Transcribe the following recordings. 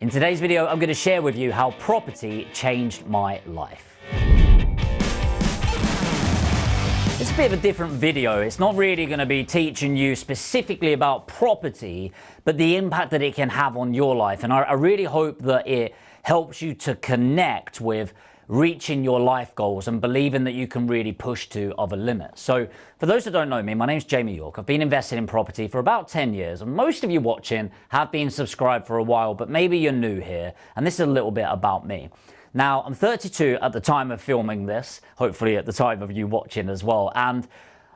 In today's video, I'm going to share with you how property changed my life. It's a bit of a different video. It's not really going to be teaching you specifically about property, but the impact that it can have on your life. And I really hope that it helps you to connect with reaching your life goals and believing that you can really push to other limits. So for those that don't know me, my name's Jamie York. I've been investing in property for about 10 years, and most of you watching have been subscribed for a while, but maybe you're new here, and this is a little bit about me. Now, I'm 32 at the time of filming this, hopefully at the time of you watching as well, and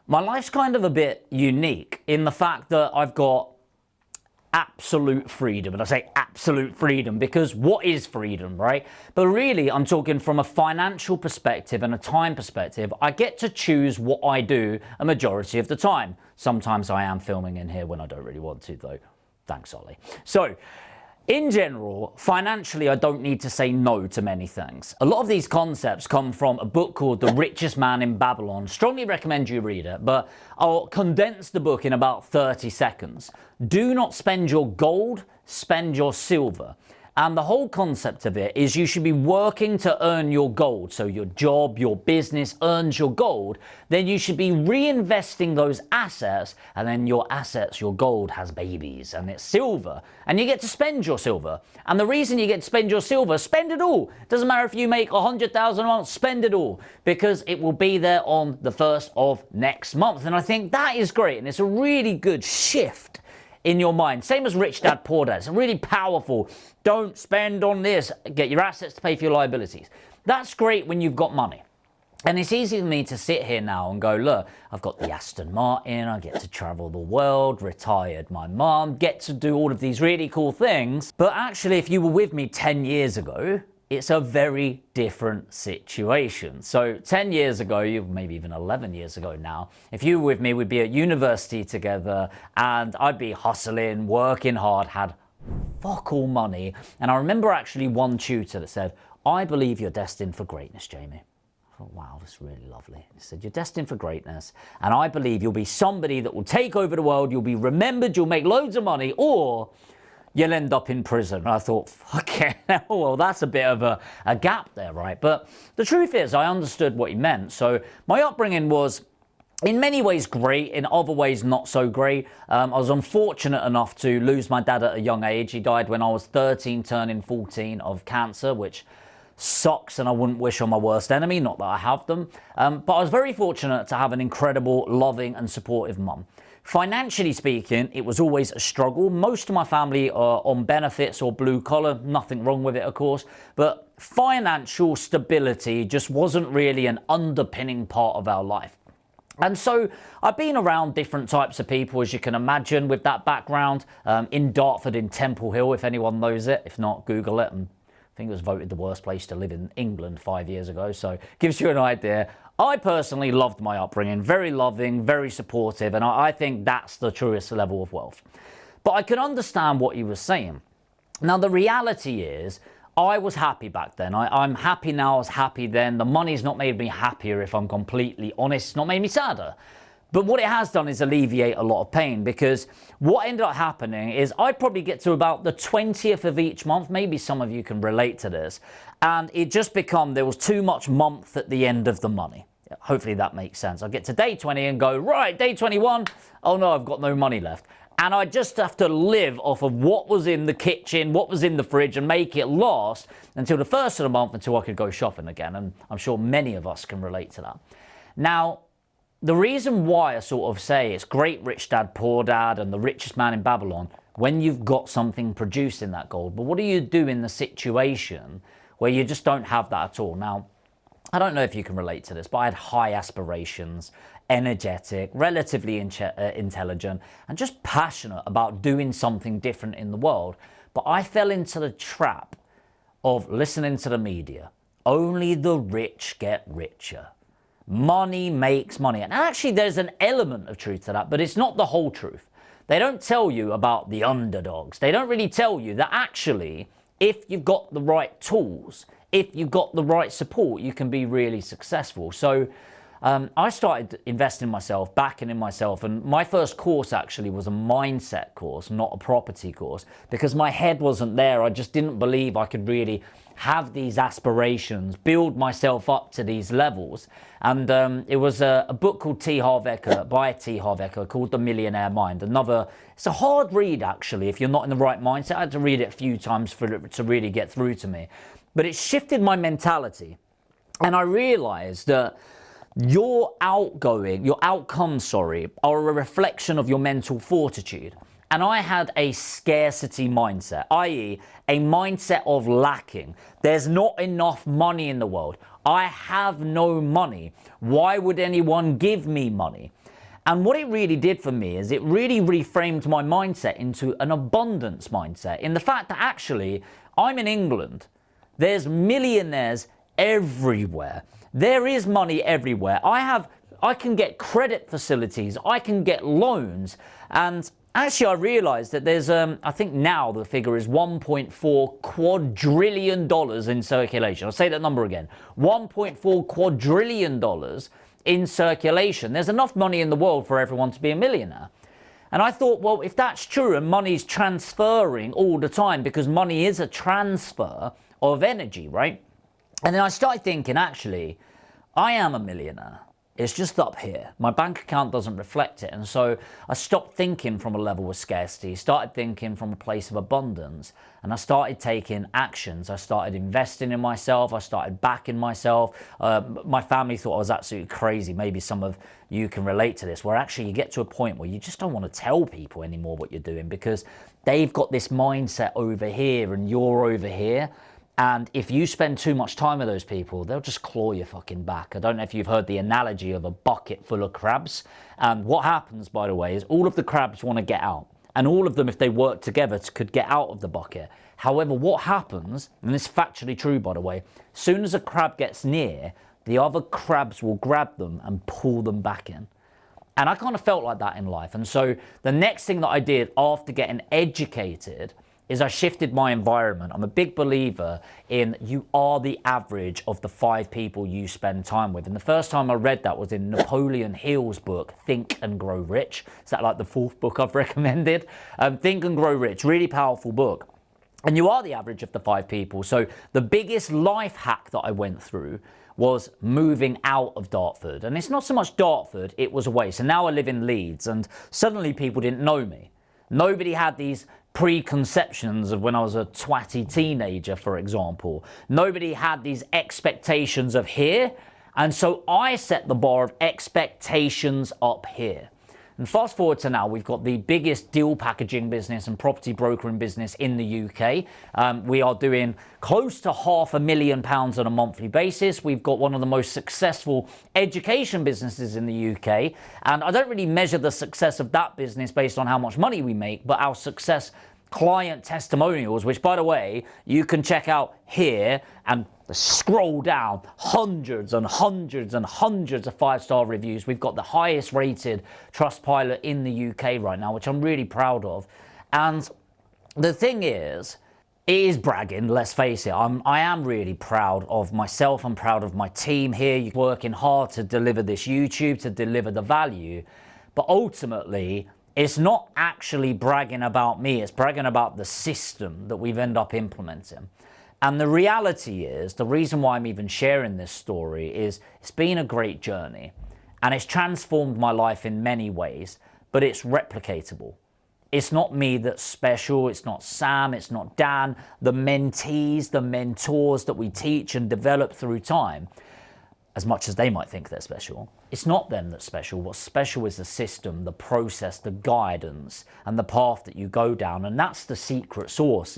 my life's kind of a bit unique in the fact that I've got absolute freedom. And I say absolute freedom because what is freedom, right? But really, I'm talking from a financial perspective and a time perspective. I get to choose what I do a majority of the time. Sometimes I am filming in here when I don't really want to, though. Thanks, Ollie. So, in general, financially, I don't need to say no to many things. A lot of these concepts come from a book called The Richest Man in Babylon. Strongly recommend you read it, but I'll condense the book in about 30 seconds. Do not spend your gold, spend your silver. And the whole concept of it is you should be working to earn your gold. So your job, your business earns your gold. Then you should be reinvesting those assets. And then your assets, your gold has babies and it's silver. And you get to spend your silver. And the reason you get to spend your silver, spend it all. Doesn't matter if you make 100,000 a month, spend it all. Because it will be there on the 1st of next month. And I think that is great. And it's a really good shift in your mind. Same as Rich Dad Poor Dad. It's really powerful. Don't spend on this. Get your assets to pay for your liabilities. That's great when you've got money. And it's easy for me to sit here now and go, look, I've got the Aston Martin, I get to travel the world, retired my mum, get to do all of these really cool things. But actually, if you were with me 10 years ago, it's a very different situation. So 10 years ago, maybe even 11 years ago now, if you were with me, we'd be at university together and I'd be hustling, working hard, had fuck all money. And I remember actually one tutor that said, I believe you're destined for greatness, Jamie. I thought, wow, that's really lovely. He said, you're destined for greatness. And I believe you'll be somebody that will take over the world. You'll be remembered. You'll make loads of money, or you'll end up in prison. And I thought, fuck it, well, that's a bit of a gap there, right? But the truth is, I understood what he meant. So my upbringing was in many ways great, in other ways not so great. I was unfortunate enough to lose my dad at a young age. He died when I was 13, turning 14 of cancer, which sucks and I wouldn't wish on my worst enemy, not that I have them. But I was very fortunate to have an incredible, loving and supportive mum. Financially speaking, it was always a struggle. Most of my family are on benefits or blue collar, nothing wrong with it, of course, but financial stability just wasn't really an underpinning part of our life. And so I've been around different types of people, as you can imagine, with that background, in Dartford, in Temple Hill, if anyone knows it. If not, Google it. And I think it was voted the worst place to live in England 5 years ago, so gives you an idea. I personally loved my upbringing, very loving, very supportive, and I think that's the truest level of wealth. But I can understand what he was saying. Now, the reality is, I was happy back then. I'm happy now, I was happy then. The money's not made me happier, if I'm completely honest. It's not made me sadder. But what it has done is alleviate a lot of pain, because what ended up happening is I'd probably get to about the 20th of each month. Maybe some of you can relate to this. And it just become, there was too much month at the end of the money. Hopefully that makes sense. I'd get to day 20 and go, right, day 21, oh no, I've got no money left. And I just have to live off of what was in the kitchen, what was in the fridge, and make it last until the first of the month, until I could go shopping again. And I'm sure many of us can relate to that. Now, the reason why I sort of say it's great Rich Dad Poor Dad and The Richest Man in Babylon, when you've got something producing that gold, but what do you do in the situation where you just don't have that at all? Now, I don't know if you can relate to this, but I had high aspirations, energetic, relatively intelligent, and just passionate about doing something different in the world. But I fell into the trap of listening to the media. Only the rich get richer. Money makes money. And actually, there's an element of truth to that, but it's not the whole truth. They don't tell you about the underdogs. They don't really tell you that actually, if you've got the right tools, if you've got the right support, you can be really successful. So I started investing in myself, backing in myself, and my first course actually was a mindset course, not a property course, because my head wasn't there. I just didn't believe I could really have these aspirations, build myself up to these levels. And it was a book called T. Harv Eker, by T. Harv Eker, called The Millionaire Mind. It's a hard read actually if you're not in the right mindset. I had to read it a few times for it to really get through to me. But it shifted my mentality. And I realized that your outcomes, are a reflection of your mental fortitude. And I had a scarcity mindset, i.e. a mindset of lacking. There's not enough money in the world. I have no money. Why would anyone give me money? And what it really did for me is it really reframed my mindset into an abundance mindset, in the fact that actually I'm in England. There's millionaires everywhere. There is money everywhere. I can get credit facilities. I can get loans. And actually, I realized that there's, I think now the figure is $1.4 quadrillion in circulation. I'll say that number again. $1.4 quadrillion in circulation. There's enough money in the world for everyone to be a millionaire. And I thought, well, if that's true and money's transferring all the time, because money is a transfer of energy, right? And then I started thinking, actually, I am a millionaire. It's just up here. My bank account doesn't reflect it. And so I stopped thinking from a level of scarcity, started thinking from a place of abundance, and I started taking actions. I started investing in myself. I started backing myself. My family thought I was absolutely crazy. Maybe some of you can relate to this, where actually you get to a point where you just don't want to tell people anymore what you're doing because they've got this mindset over here and you're over here. And if you spend too much time with those people, they'll just claw your fucking back. I don't know if you've heard the analogy of a bucket full of crabs. And what happens, by the way, is all of the crabs want to get out. And all of them, if they work together, could get out of the bucket. However, what happens, and this is factually true, by the way, as soon as a crab gets near, the other crabs will grab them and pull them back in. And I kind of felt like that in life. And so the next thing that I did after getting educated is I shifted my environment. I'm a big believer in you are the average of the 5 people you spend time with. And the first time I read that was in Napoleon Hill's book, Think and Grow Rich. Is that like the 4th book I've recommended? Think and Grow Rich, really powerful book. And you are the average of the 5 people. So the biggest life hack that I went through was moving out of Dartford. And it's not so much Dartford, it was away. So now I live in Leeds and suddenly people didn't know me. Nobody had these preconceptions of when I was a twatty teenager, for example. Nobody had these expectations of here. And so I set the bar of expectations up here. And fast forward to now, we've got the biggest deal packaging business and property brokering business in the UK. We are doing close to £500,000 on a monthly basis. We've got one of the most successful education businesses in the UK. And I don't really measure the success of that business based on how much money we make, but our success client testimonials, which, by the way, you can check out here and scroll down, hundreds and hundreds and hundreds of 5-star reviews. We've got the highest rated Trustpilot in the UK right now, which I'm really proud of. And the thing is, it is bragging, let's face it. I am really proud of myself. I'm proud of my team here. You're working hard to deliver this YouTube, to deliver the value. But ultimately, it's not actually bragging about me. It's bragging about the system that we've ended up implementing. And the reality is, the reason why I'm even sharing this story is it's been a great journey and it's transformed my life in many ways, but it's replicatable. It's not me that's special. It's not Sam. It's not Dan. The mentees, the mentors that we teach and develop through time, as much as they might think they're special, it's not them that's special. What's special is the system, the process, the guidance, and the path that you go down. And that's the secret sauce.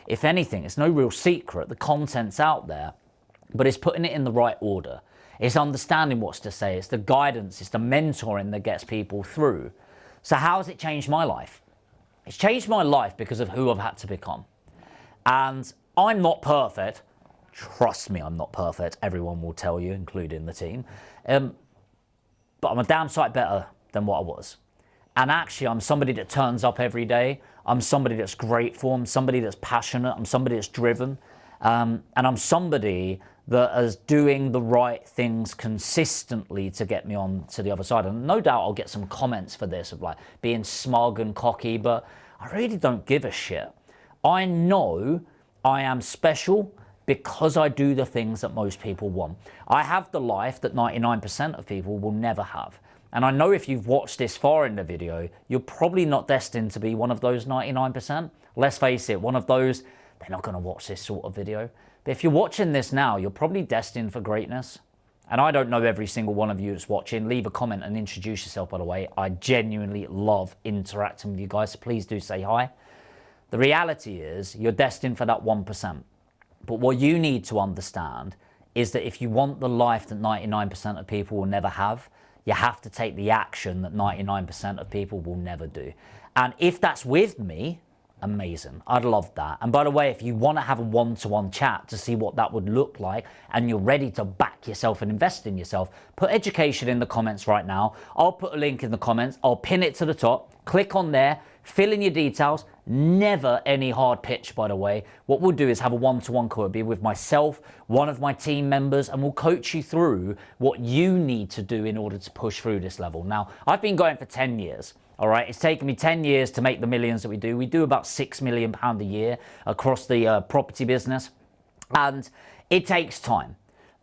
If anything, it's no real secret. The content's out there, but it's putting it in the right order. It's understanding what's to say. It's the guidance. It's the mentoring that gets people through. So how has it changed my life? It's changed my life because of who I've had to become. And I'm not perfect. Trust me, I'm not perfect. Everyone will tell you, including the team. But I'm a damn sight better than what I was. And actually, I'm somebody that turns up every day. I'm somebody that's grateful. I'm somebody that's passionate. I'm somebody that's driven. And I'm somebody that as doing the right things consistently to get me on to the other side. And no doubt I'll get some comments for this of like being smug and cocky, but I really don't give a shit. I know I am special because I do the things that most people want. I have the life that 99% of people will never have. And I know if you've watched this far in the video, you're probably not destined to be one of those 99%. Let's face it, one of those, they're not going to watch this sort of video. But if you're watching this now, you're probably destined for greatness. And I don't know every single one of you that's watching. Leave a comment and introduce yourself, by the way. I genuinely love interacting with you guys, so please do say hi. The reality is you're destined for that 1%. But what you need to understand is that if you want the life that 99% of people will never have, you have to take the action that 99% of people will never do. And if that's with me, amazing. I'd love that. And by the way, if you want to have a one-to-one chat to see what that would look like and you're ready to back yourself and invest in yourself, put education in the comments right now. I'll put a link in the comments. I'll pin it to the top. Click on there, fill in your details. Never any hard pitch, by the way. What we'll do is have a one-to-one call. It'll be with myself, one of my team members, and we'll coach you through what you need to do in order to push through this level. Now, I've been going for 10 years. All right, it's taken me 10 years to make the millions that we do. We do about £6 million a year across the property business, and it takes time.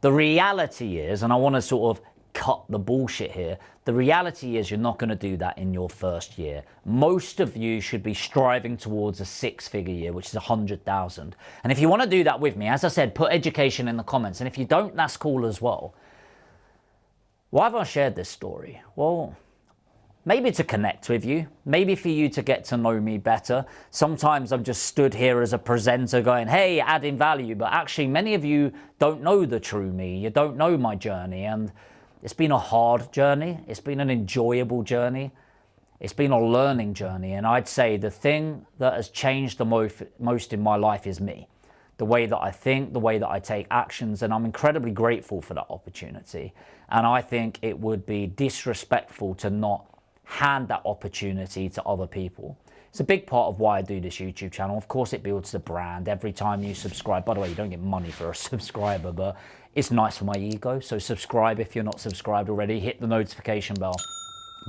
The reality is, and I want to sort of cut the bullshit here, the reality is you're not going to do that in your first year. Most of you should be striving towards a 6-figure year, which is 100,000. And if you want to do that with me, as I said, put education in the comments. And if you don't, that's cool as well. Why have I shared this story? Well, maybe to connect with you, maybe for you to get to know me better. Sometimes I'm just stood here as a presenter going, hey, adding value, but actually many of you don't know the true me. You don't know my journey, and it's been a hard journey. It's been an enjoyable journey. It's been a learning journey, and I'd say the thing that has changed the most in my life is me. The way that I think, the way that I take actions, and I'm incredibly grateful for that opportunity. And I think it would be disrespectful to not hand that opportunity to other people. It's a big part of why I do this YouTube channel. Of course, it builds the brand. Every time you subscribe, by the way, you don't get money for a subscriber, but it's nice for my ego. So subscribe if you're not subscribed already. Hit the notification bell.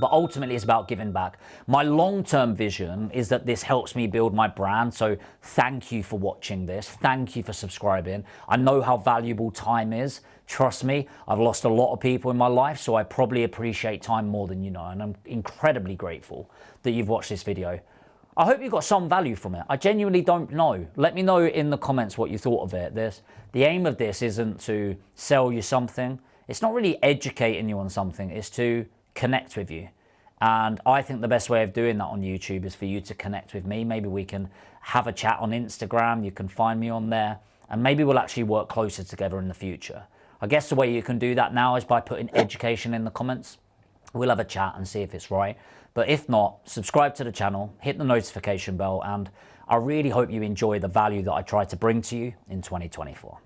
But ultimately, it's about giving back. My long-term vision is that this helps me build my brand. So thank you for watching this. Thank you for subscribing. I know how valuable time is. Trust me, I've lost a lot of people in my life, so I probably appreciate time more than you know. And I'm incredibly grateful that you've watched this video. I hope you got some value from it. I genuinely don't know. Let me know in the comments what you thought of it. The aim of this isn't to sell you something. It's not really educating you on something. It's to connect with you. And I think the best way of doing that on YouTube is for you to connect with me. Maybe we can have a chat on Instagram. You can find me on there. And maybe we'll actually work closer together in the future. I guess the way you can do that now is by putting education in the comments. We'll have a chat and see if it's right. But if not, subscribe to the channel, hit the notification bell, and I really hope you enjoy the value that I try to bring to you in 2024.